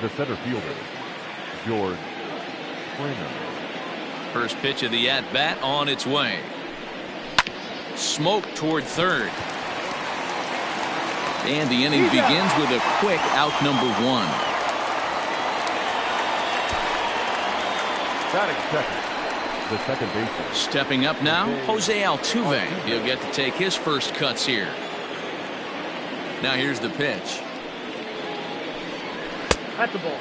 The center fielder, George Springer. First pitch of the at-bat on its way. Smoke toward third. And the inning begins with a quick out number one. Batting second, the second baseman. Stepping up now, Jose Altuve. He'll get to take his first cuts here. Now here's the pitch. At the ball.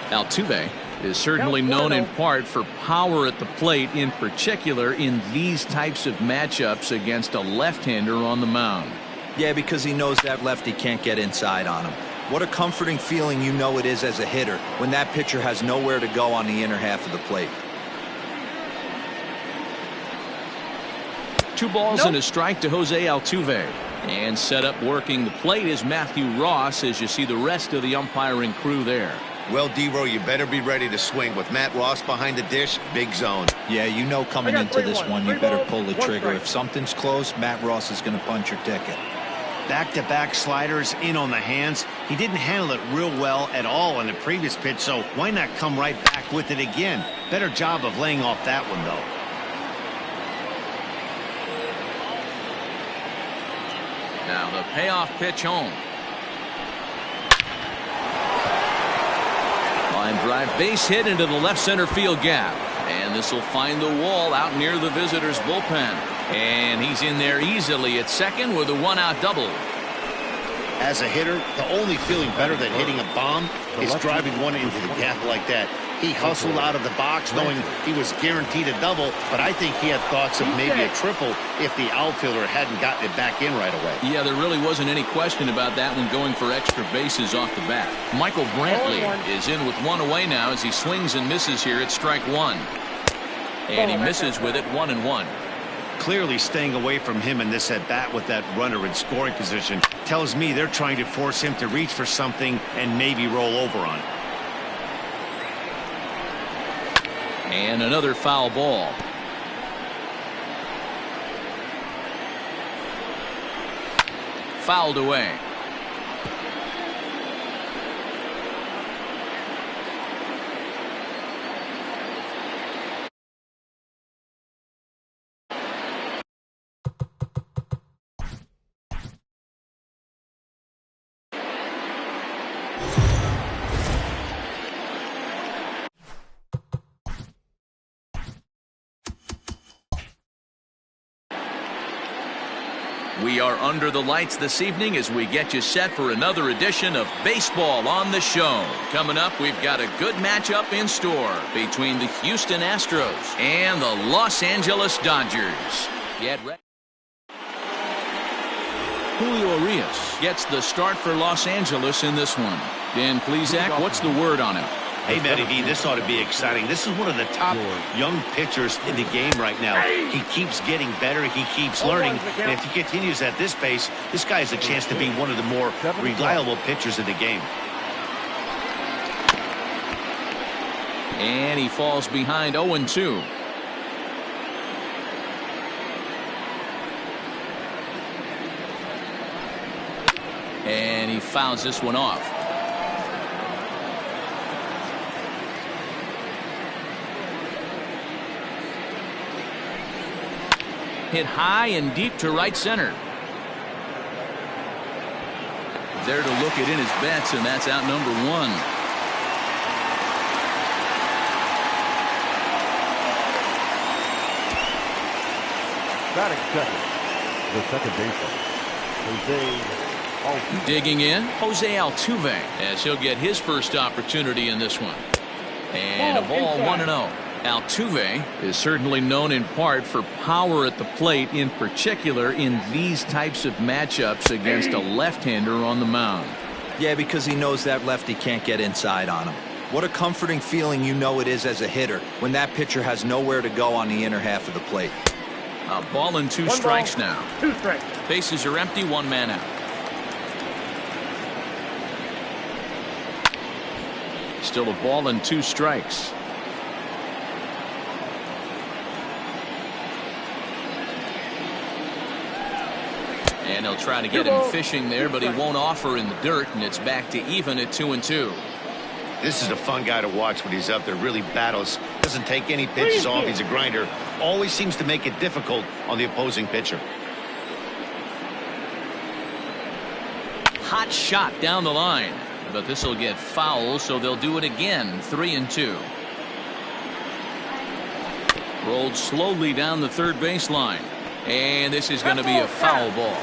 Altuve is certainly known in part for power at the plate, in particular in these types of matchups against a left-hander on the mound. Yeah, because he knows that lefty can't get inside on him. What a comforting feeling you know it is as a hitter when that pitcher has nowhere to go on the inner half of the plate. 2 balls and a strike to Jose Altuve. And set up working the plate is Matthew Ross, as you see the rest of the umpiring crew there. Well, D-Row, you better be ready to swing. With Matt Ross behind the dish, big zone. Yeah, you know coming into this one, you better pull the trigger. If something's close, Matt Ross is going to punch your ticket. Back-to-back sliders in on the hands. He didn't handle it real well at all on the previous pitch, so why not come right back with it again? Better job of laying off that one, though. Now the payoff pitch home. Line drive base hit into the left center field gap. And this will find the wall out near the visitors' bullpen. And he's in there easily at second with a 1-out double. As a hitter, the only feeling better than hitting a bomb is driving one into the gap like that. He hustled out of the box knowing he was guaranteed a double, but I think he had thoughts of maybe a triple if the outfielder hadn't gotten it back in right away. Yeah, there really wasn't any question about that one, going for extra bases off the bat. Michael Brantley is in with 1 away now as he swings and misses here at strike 1. And he misses with it 1-1. Clearly staying away from him in this at-bat with that runner in scoring position tells me they're trying to force him to reach for something and maybe roll over on it. And another foul ball. Fouled away. We are under the lights this evening as we get you set for another edition of Baseball on the Show. Coming up, we've got a good matchup in store between the Houston Astros and the Los Angeles Dodgers. Get ready. Julio Urias gets the start for Los Angeles in this one. Dan Plesac, what's the word on him? Hey, Matty D, this ought to be exciting. This is one of the top young pitchers in the game right now. He keeps getting better. He keeps learning. And if he continues at this pace, this guy has a chance to be one of the more reliable pitchers in the game. And he falls behind 0-2. And he fouls this one off. Hit high and deep to right center. There to look it in his bets, and that's out number 1. Batting second, the second baseman, Jose Altuve. Digging in, Jose Altuve, as he'll get his first opportunity in this one. And a ball 1-0. Altuve is certainly known in part for power at the plate, in particular in these types of matchups against a left-hander on the mound. Yeah, because he knows that lefty can't get inside on him. What a comforting feeling you know it is as a hitter when that pitcher has nowhere to go on the inner half of the plate. A ball and 2 strikes now. 2 strikes. Bases are empty, 1 man out. Still a ball and 2 strikes. And he'll try to get him fishing there, but he won't offer in the dirt, and it's back to even at 2-2. This is a fun guy to watch when he's up there. Really battles. Doesn't take any pitches off. He's a grinder. Always seems to make it difficult on the opposing pitcher. Hot shot down the line. But this will get foul, so they'll do it again. 3-2. Rolled slowly down the third baseline. And this is going to be a foul ball.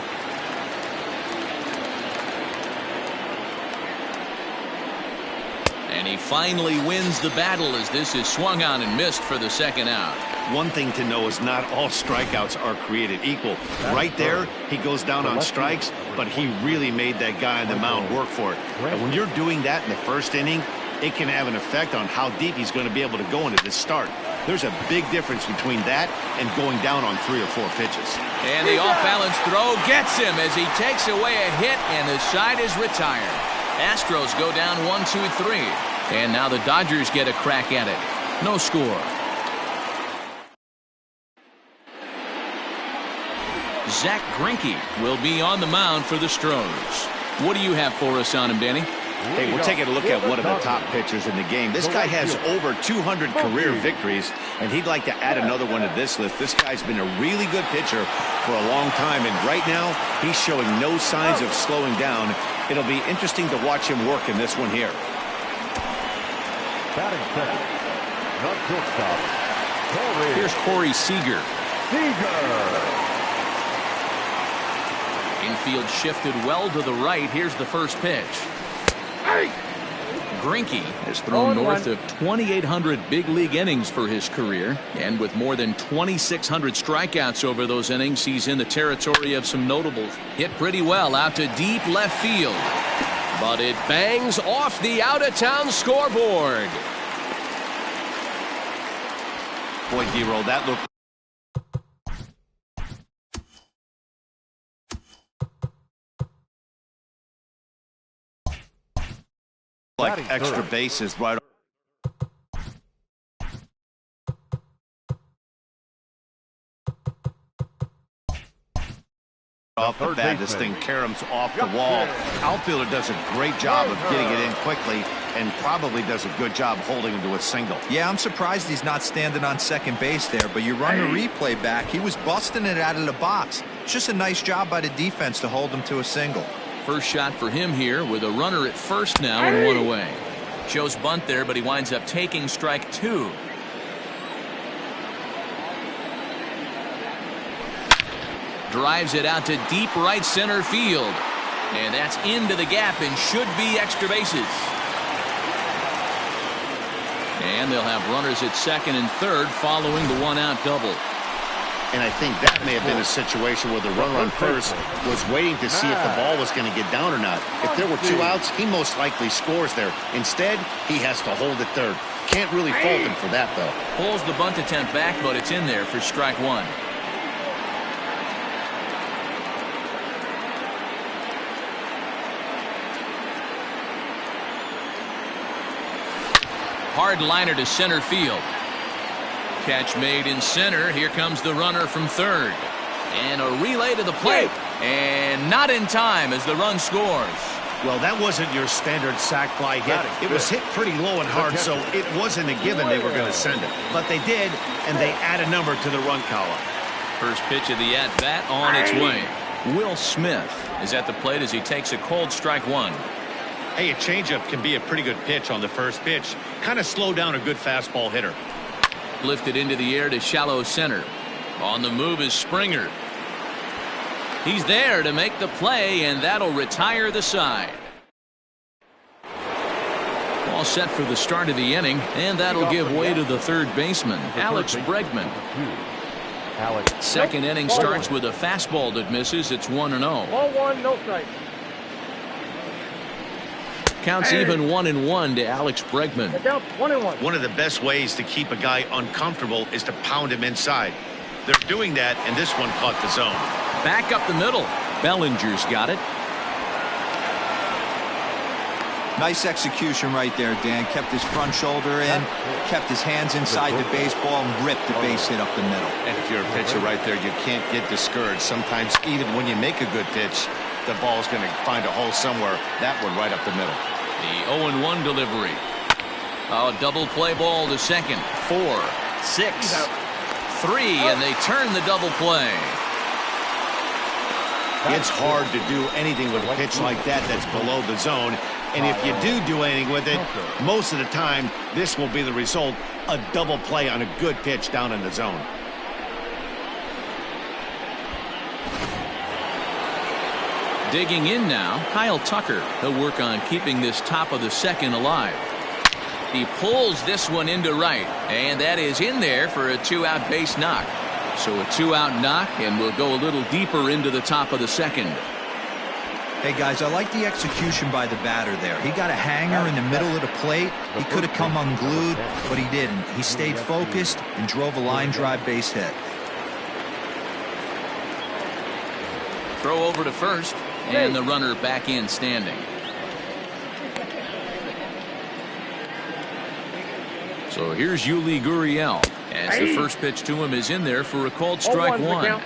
And he finally wins the battle as this is swung on and missed for the second out. One thing to know is not all strikeouts are created equal. Right there, he goes down on strikes, but he really made that guy on the mound work for it. And when you're doing that in the first inning, it can have an effect on how deep he's going to be able to go into this start. There's a big difference between that and going down on 3 or 4 pitches. And the off-balance throw gets him as he takes away a hit, and the side is retired. Astros go down 1-2-3. And now the Dodgers get a crack at it. No score. Zach Greinke will be on the mound for the Stros. What do you have for us on him, Danny? Hey, we're taking a look at one of the top pitchers in the game. This guy has over 200 career victories, and he'd like to add another one to this list. This guy's been a really good pitcher for a long time, and right now he's showing no signs of slowing down. It'll be interesting to watch him work in this one here. Batting second. Not shortstop. Here's Corey Seager. Infield shifted well to the right. Here's the first pitch. Greinke has thrown north of 2,800 big league innings for his career, and with more than 2,600 strikeouts over those innings, he's in the territory of some notables. Hit pretty well out to deep left field, but it bangs off the out-of-town scoreboard. Boy, D-Roll, that looked like extra bases right off the bat. This thing caroms off the wall. Outfielder does a great job of getting it in quickly and probably does a good job holding him to a single. Yeah, I'm surprised he's not standing on second base there, but you run the replay back. He was busting it out of the box. It's just a nice job by the defense to hold him to a single. First shot for him here with a runner at first now and one away. Shows bunt there, but he winds up taking strike 2. Drives it out to deep right center field. And that's into the gap and should be extra bases. And they'll have runners at second and third following the one-out double. And I think that may have been a situation where the runner on first was waiting to see if the ball was going to get down or not. If there were 2 outs, he most likely scores there. Instead, he has to hold it third. Can't really fault him for that, though. Pulls the bunt attempt back, but it's in there for strike 1. Hard liner to center field. Catch made in center. Here comes the runner from third. And a relay to the plate. And not in time as the run scores. Well, that wasn't your standard sac fly hit. It was hit pretty low and hard, so it wasn't a given they were going to send it. But they did, and they add a number to the run column. First pitch of the at-bat on its way. Will Smith is at the plate as he takes a cold strike 1. Hey, a changeup can be a pretty good pitch on the first pitch. Kind of slow down a good fastball hitter. Lifted into the air to shallow center. On the move is Springer. He's there to make the play, and that'll retire the side. All set for the start of the inning, and that'll give way to the third baseman, Alex Bregman. Second inning starts with a fastball that misses. It's 1-0. Ball 1, no strike. Counts even 1-1 to Alex Bregman. 1-1. One of the best ways to keep a guy uncomfortable is to pound him inside. They're doing that, and this one caught the zone. Back up the middle. Bellinger's got it. Nice execution right there, Dan. Kept his front shoulder in, kept his hands inside the baseball, and ripped the base hit up the middle. And if you're a pitcher right there, you can't get discouraged. Sometimes even when you make a good pitch, the ball's going to find a hole somewhere. That one right up the middle. The 0-1 delivery. Oh, double play ball to second. 4, 6, 3, and they turn the double play. It's hard to do anything with a pitch like that that's below the zone. And if you do anything with it, most of the time, this will be the result, a double play on a good pitch down in the zone. Digging in now, Kyle Tucker. He'll work on keeping this top of the second alive. He pulls this one into right, and that is in there for a 2-out base knock. So a 2-out knock, and we'll go a little deeper into the top of the second. Hey, guys, I like the execution by the batter there. He got a hanger in the middle of the plate. He could have come unglued, but he didn't. He stayed focused and drove a line drive base hit. Throw over to first, and the runner back in standing. So here's Yuli Gurriel, as the first pitch to him is in there for a called strike 1.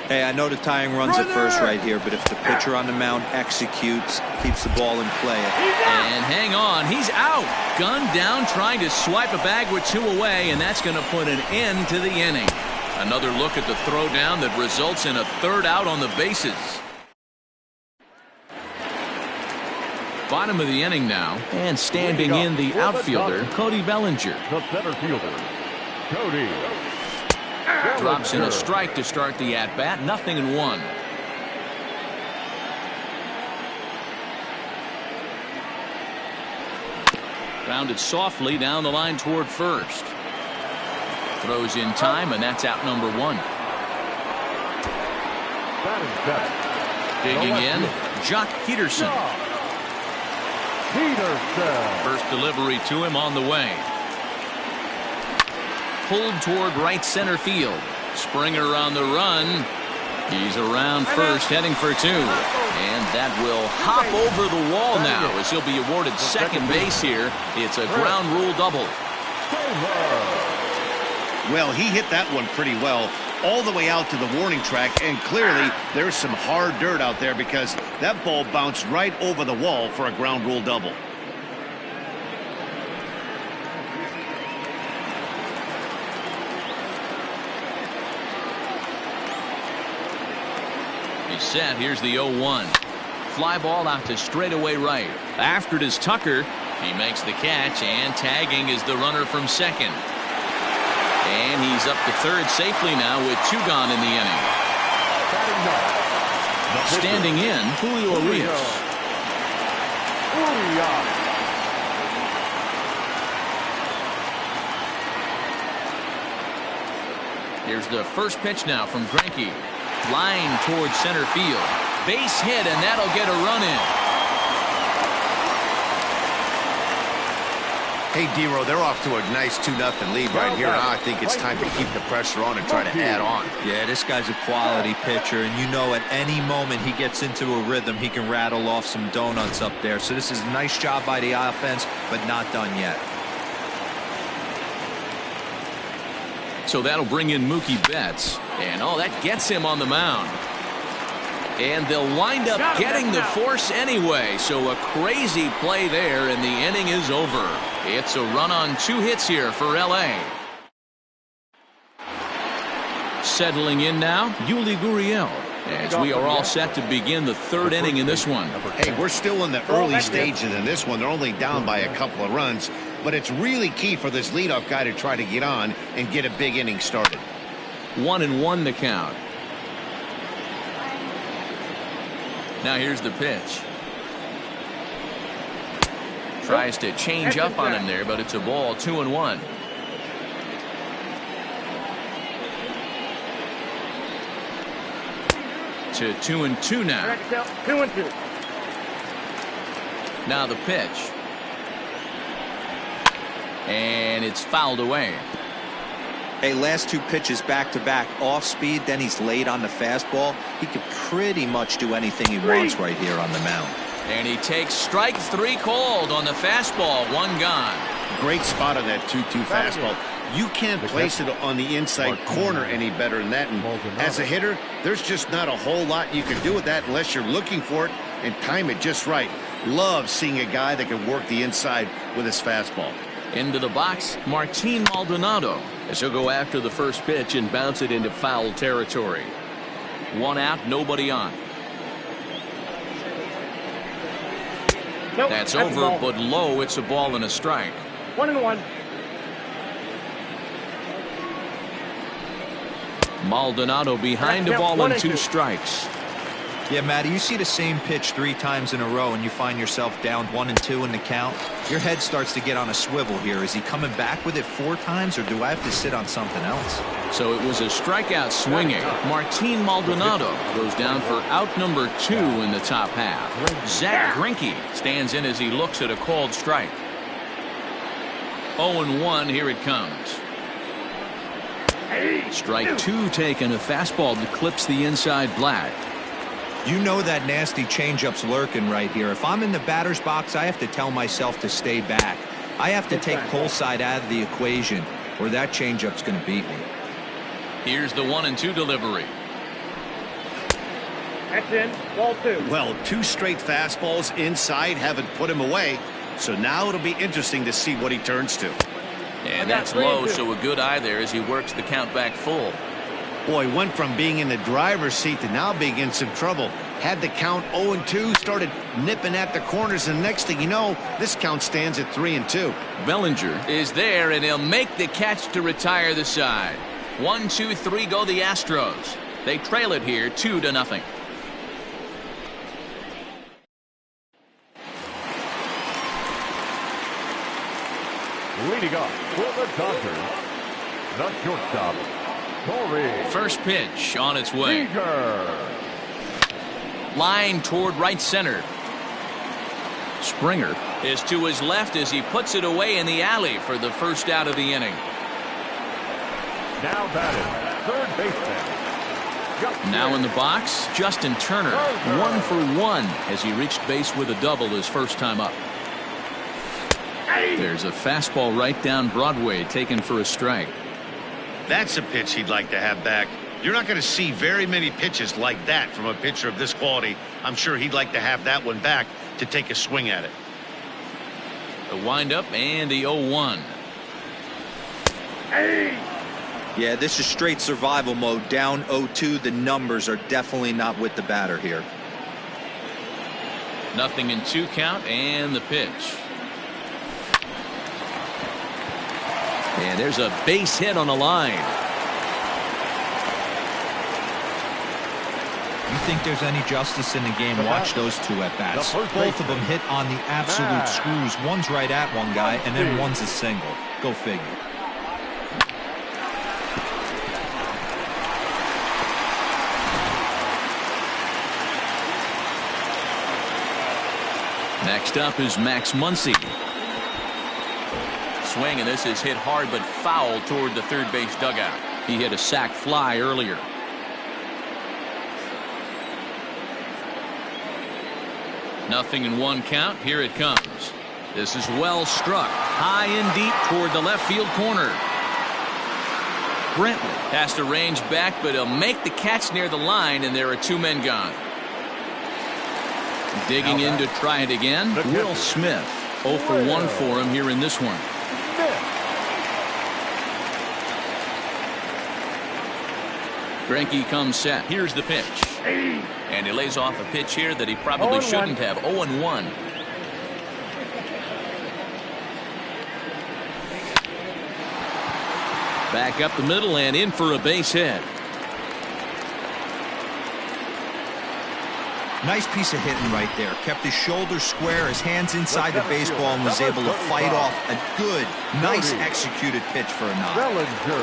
Hey, I know the tying run's at first right here, but if the pitcher on the mound executes, keeps the ball in play. And hang on, he's out. Gunned down, trying to swipe a bag with 2 away, and that's going to put an end to the inning. Another look at the throwdown that results in a 3rd out on the bases. Bottom of the inning now, and standing in the outfielder, Cody Bellinger. The center fielder, Cody. Drops in a strike to start the at-bat, 0-1. Grounded softly down the line toward first. Throws in time, and that's out number 1. Digging in, Jock Peterson. First delivery to him on the way. Pulled toward right center field. Springer on the run. He's around first, heading for 2. And that will hop over the wall now as he'll be awarded second base here. It's a ground rule double. Well, he hit that one pretty well all the way out to the warning track, and clearly there's some hard dirt out there because that ball bounced right over the wall for a ground rule double. He's set. Here's the 0-1. Fly ball out to straightaway right. After it is Tucker. He makes the catch, and tagging is the runner from second. And he's up to third safely now with 2 gone in the inning. Standing in, Julio Urias. Here's the first pitch now from Greinke. Line towards center field. Base hit, and that'll get a run in. Hey, D-Row, they're off to a nice 2-0 lead right here. Now I think it's time to keep the pressure on and try to add on. Yeah, this guy's a quality pitcher, and you know at any moment he gets into a rhythm, he can rattle off some donuts up there. So this is a nice job by the offense, but not done yet. So that'll bring in Mookie Betts. And that gets him on the mound. And they'll wind up getting the force anyway. So a crazy play there, and the inning is over. It's a run on 2 hits here for L.A. Settling in now, Yuli Gurriel, as we are all set to begin the 3rd inning in this one. Hey, we're still in the early stages in this one. They're only down by a couple of runs, but it's really key for this leadoff guy to try to get on and get a big inning started. 1-1 the count. Now here's the pitch. Tries to change up on him there, but it's a ball. 2-1. To 2-2 now. 2-2. Now the pitch. And it's fouled away. Hey, last 2 pitches back-to-back off speed, then he's late on the fastball. He could pretty much do anything he wants right here on the mound. And he takes strike 3 called on the fastball. 1 gone. Great spot on that 2-2 fastball. You can't place it on the inside corner any better than that. And as a hitter, there's just not a whole lot you can do with that unless you're looking for it and time it just right. Love seeing a guy that can work the inside with his fastball. Into the box, Martin Maldonado, as he'll go after the first pitch and bounce it into foul territory. 1 out, nobody on. Nope, That's a over, ball. but low. It's a ball and a strike. 1-1. Maldonado behind the Yep, ball 1 and 2 2. strikes. Yeah, Matty, you see the same pitch 3 times in a row and you find yourself down 1-2 in the count. Your head starts to get on a swivel here. Is he coming back with it 4 times, or do I have to sit on something else? So it was a strikeout swinging. Martin Maldonado goes down for out number 2 in the top half. Zach Greinke stands in as he looks at a called strike. 0-1, here it comes. Strike 2 taken, a fastball that clips the inside black. You know that nasty changeup's lurking right here. If I'm in the batter's box, I have to tell myself to stay back. I have to take pull side out of the equation, or that changeup's going to beat me. Here's the 1-2 delivery. That's in. Ball 2. Well, 2 straight fastballs inside haven't put him away. So now it'll be interesting to see what he turns to. And that's low, so a good eye there as he works the count back full. Boy, went from being in the driver's seat to now being in some trouble. Had the count 0-2, started nipping at the corners, and next thing you know, this count stands at 3-2. Bellinger is there, and he'll make the catch to retire the side. 1, 2, 3 go the Astros. They trail it here 2-0. Leading up for the Dodgers, the shortstop, Corey First pitch on its way. Seager. Line toward right center. Springer is to his left as he puts it away in the alley for the first out of the inning. Now batting, third baseman. Now in the box, Justin Turner, 1 for 1 as he reached base with a double his first time up. There's a fastball right down Broadway taken for a strike. That's a pitch he'd like to have back. You're not going to see very many pitches like that from a pitcher of this quality. I'm sure he'd like to have that one back to take a swing at it. The windup and the 0-1. Yeah, this is straight survival mode. Down 0-2. The numbers are definitely not with the batter here. 0-2 count and the pitch. And there's a base hit on the line. You think there's any justice in the game? Watch those 2 at bats. Both of them hit on the absolute screws. One's right at one guy, and then one's a single. Go figure. Next up is Max Muncy. Swing, and this is hit hard but foul toward the third base dugout. He hit a sac fly earlier. Nothing in 1 count. Here it comes. This is well struck. High and deep toward the left field corner. Brentley has to range back, but he'll make the catch near the line, and there are 2 men gone. Digging in to try it again, Will Smith. 0 for 1 for him here in this one. Greinke comes set. Here's the pitch. And he lays off a pitch here that he probably shouldn't have. 0-1. Back up the middle and in for a base hit. Nice piece of hitting right there. Kept his shoulders square, his hands inside the baseball, and was able to fight off a good, nice executed pitch for a knock.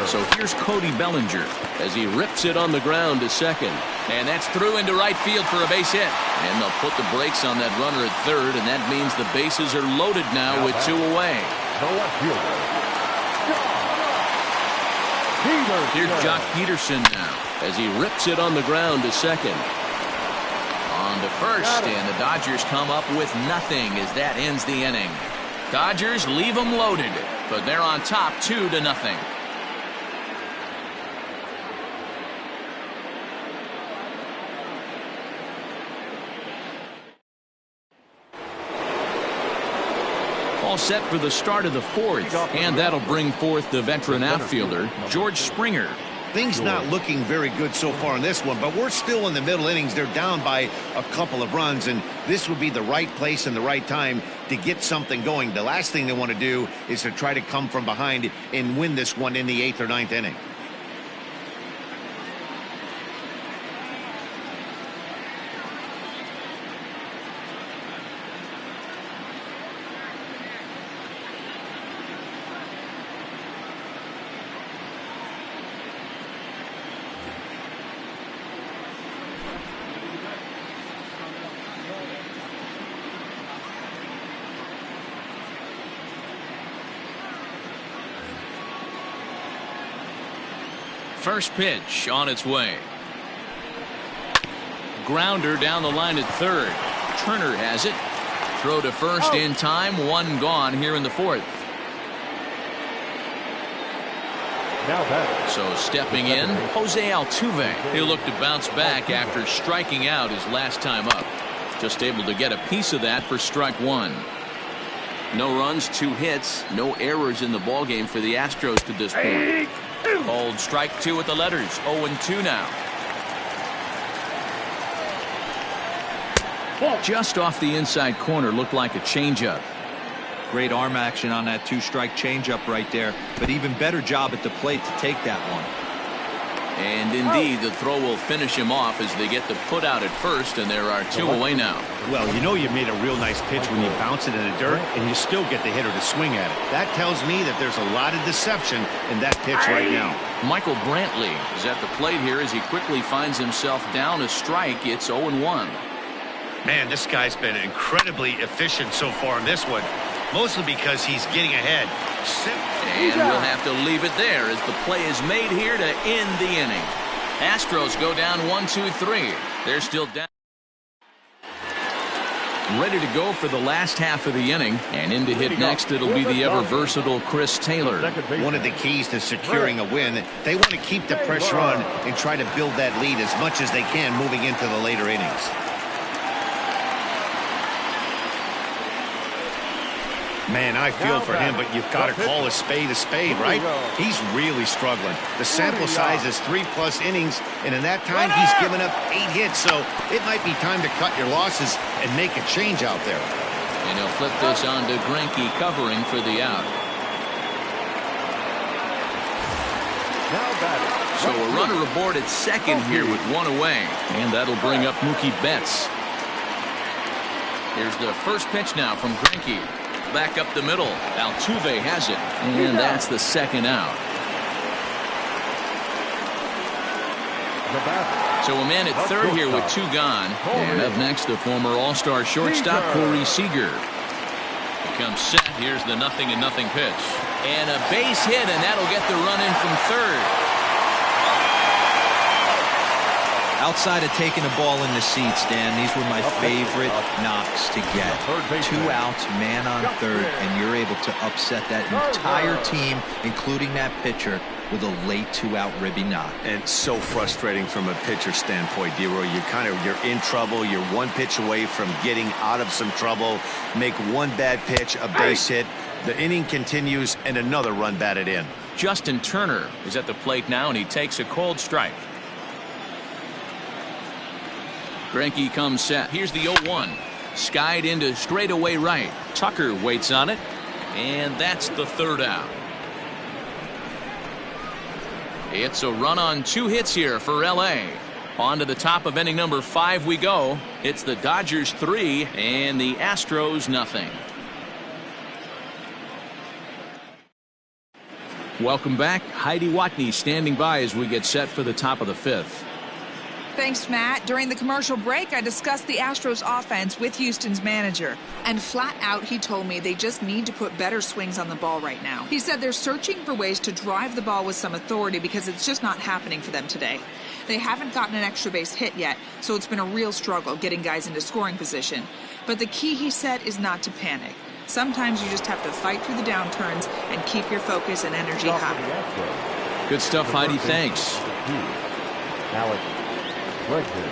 So here's Cody Bellinger as he rips it on the ground to second. And that's through into right field for a base hit. And they'll put the brakes on that runner at third, and that means the bases are loaded now with 2 away. Here's Jock Peterson now as he rips it on the ground to second. On to first, and the Dodgers come up with nothing as that ends the inning. Dodgers leave them loaded, but they're on top 2-0. All set for the start of the fourth, and that'll bring forth the veteran outfielder, George Springer. Things not looking very good so far in this one, but we're still in the middle innings. They're down by a couple of runs, and this would be the right place and the right time to get something going. The last thing they want to do is to try to come from behind and win this one in the 8th or 9th inning. First pitch on its way. Grounder down the line at third. Turner has it. Throw to first in time. One gone here in the fourth. Now back. So stepping in, Jose Altuve. He'll look to bounce back after striking out his last time up. Just able to get a piece of that for strike one. No runs, 2 hits, no errors in the ballgame for the Astros to this point. Called strike 2 with the letters. 0-2 now. Just off the inside corner, looked like a changeup. Great arm action on that 2-strike changeup right there, but even better job at the plate to take that one. And indeed, the throw will finish him off as they get the put out at first, and there are 2 away now. Well, you know you made a real nice pitch when you bounce it in the dirt and you still get the hitter to swing at it. That tells me that there's a lot of deception in that pitch right now. Michael Brantley is at the plate here as he quickly finds himself down a strike. It's 0-1. Man, this guy's been incredibly efficient so far in this one, mostly because he's getting ahead. And we'll have to leave it there as the play is made here to end the inning. Astros go down 1-2-3. They're still down. Ready to go for the last half of the inning, and in to hit next it'll be the ever versatile Chris Taylor. One of the keys to securing a win, they want to keep the pressure on and try to build that lead as much as they can moving into the later innings. Man, I feel for him, but you've got to call a spade, right? He's really struggling. The sample size is 3+ innings, and in that time, he's given up 8 hits, so it might be time to cut your losses and make a change out there. And he'll flip this on to Greinke covering for the out. So a runner aboard at second here with 1 away, and that'll bring up Mookie Betts. Here's the first pitch now from Greinke. Back up the middle. Altuve has it. And that's the second out. So a man at third here with 2 gone. And up next, the former All-Star shortstop, Corey Seager. He comes set. Here's the 0-0 pitch. And a base hit, and that'll get the run in from third. Outside of taking the ball in the seats, Dan, these were my favorite knocks to get. 2 outs, man on third, and you're able to upset that entire team, including that pitcher, with a late 2-out ribby knock. And so frustrating from a pitcher standpoint, D-Roy. You're in trouble. You're 1 pitch away from getting out of some trouble. Make 1 bad pitch, a base hit. The inning continues, and another run batted in. Justin Turner is at the plate now, and he takes a cold strike. Greinke comes set. Here's the 0-1. Skied into straightaway right. Tucker waits on it. And that's the third out. It's a run on 2 hits here for L.A. On to the top of inning number 5 we go. It's the Dodgers 3 and the Astros 0. Welcome back. Heidi Watney standing by as we get set for the top of the 5th. Thanks, Matt. During the commercial break, I discussed the Astros offense with Houston's manager. And flat out, he told me they just need to put better swings on the ball right now. He said they're searching for ways to drive the ball with some authority because it's just not happening for them today. They haven't gotten an extra base hit yet, so it's been a real struggle getting guys into scoring position. But the key, he said, is not to panic. Sometimes you just have to fight through the downturns and keep your focus and energy high. Good stuff, Heidi. Thanks. Right here.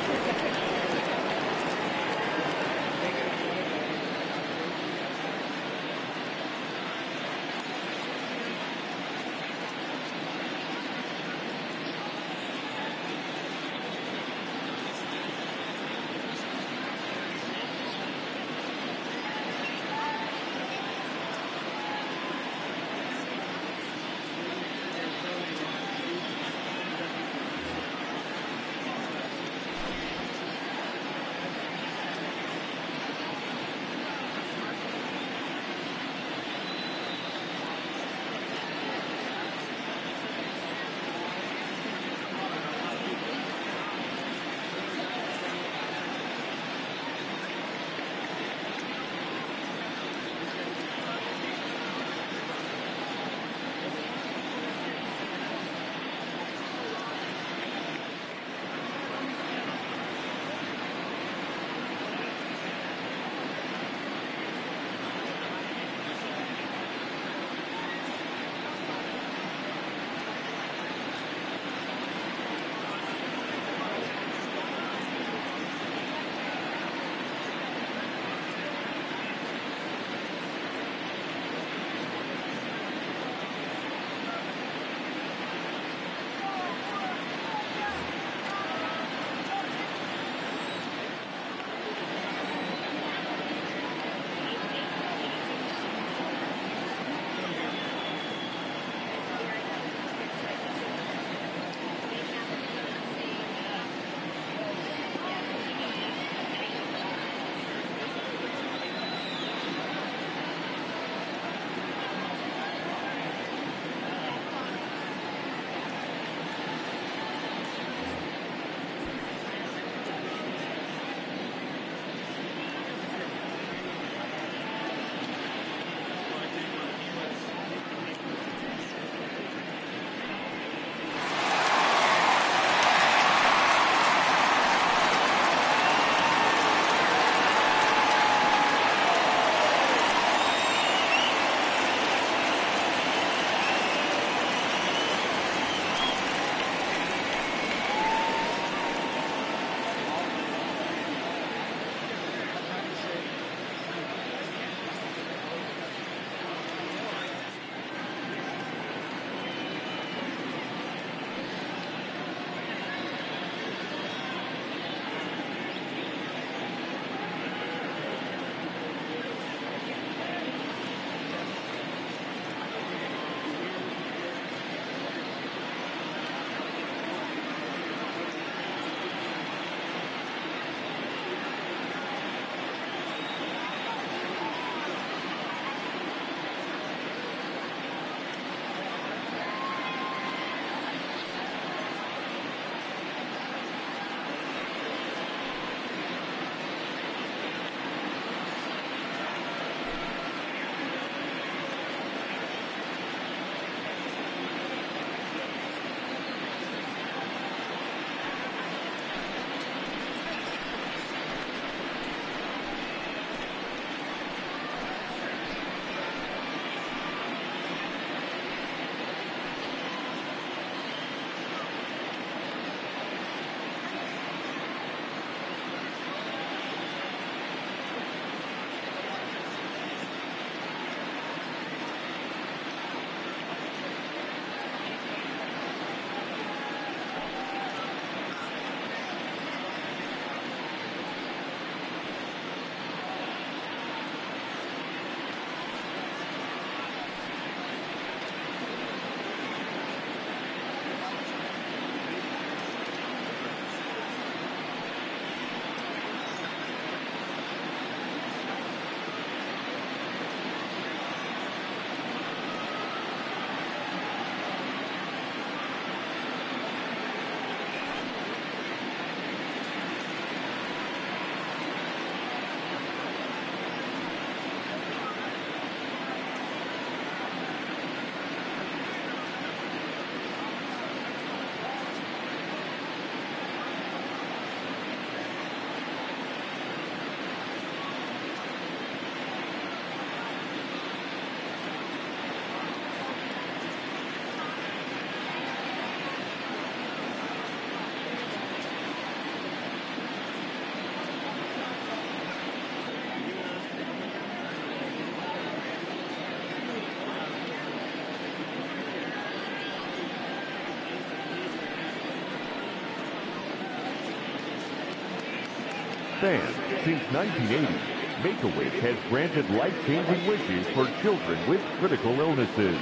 fans, since 1980, Make-A-Wish has granted life-changing wishes for children with critical illnesses.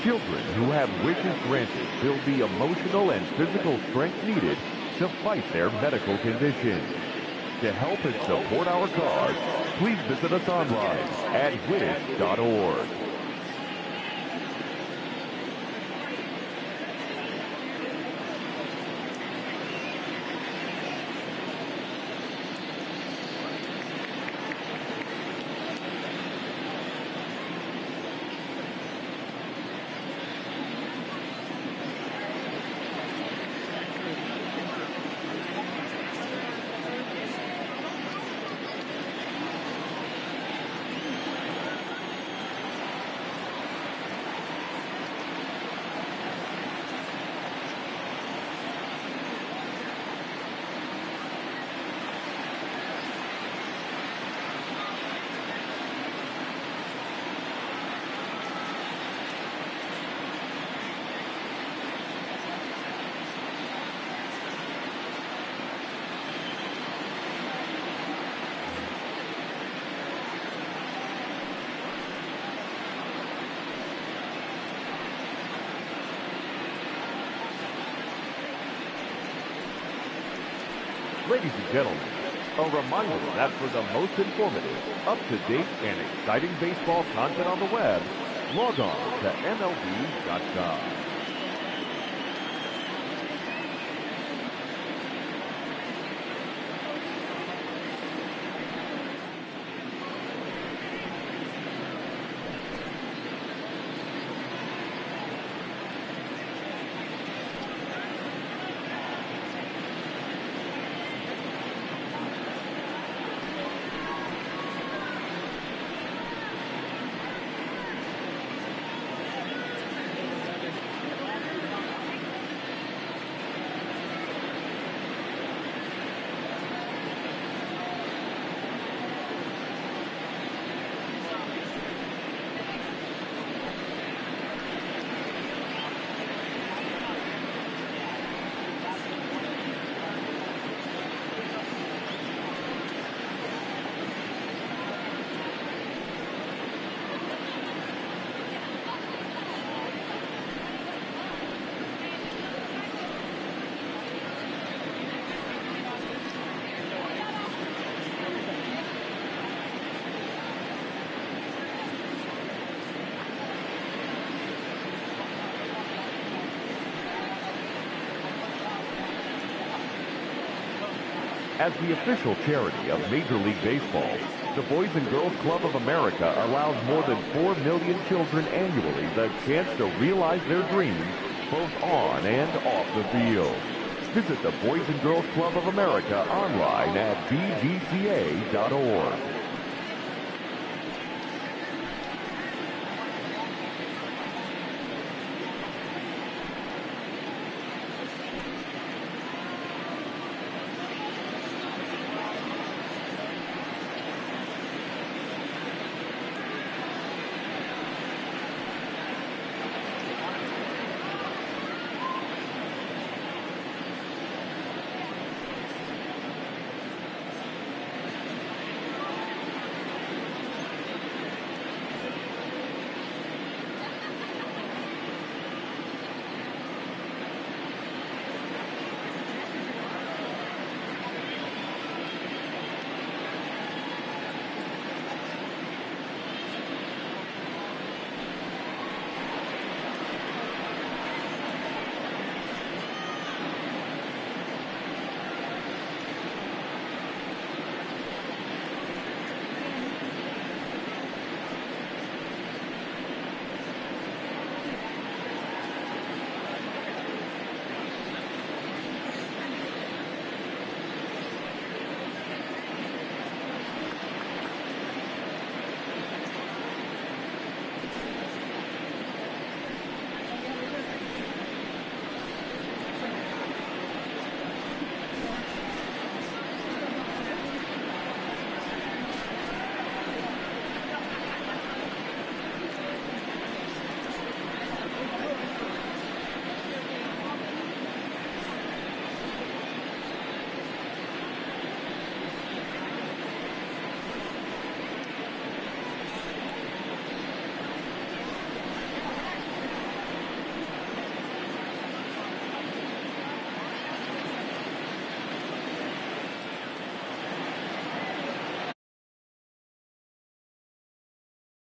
Children who have wishes granted build the emotional and physical strength needed to fight their medical conditions. To help and support our cause, please visit us online at wish.org. Ladies and gentlemen, a reminder that for the most informative, up-to-date, and exciting baseball content on the web, log on to MLB.com. As the official charity of Major League Baseball, the Boys and Girls Club of America allows more than 4 million children annually the chance to realize their dreams both on and off the field. Visit the Boys and Girls Club of America online at bgca.org.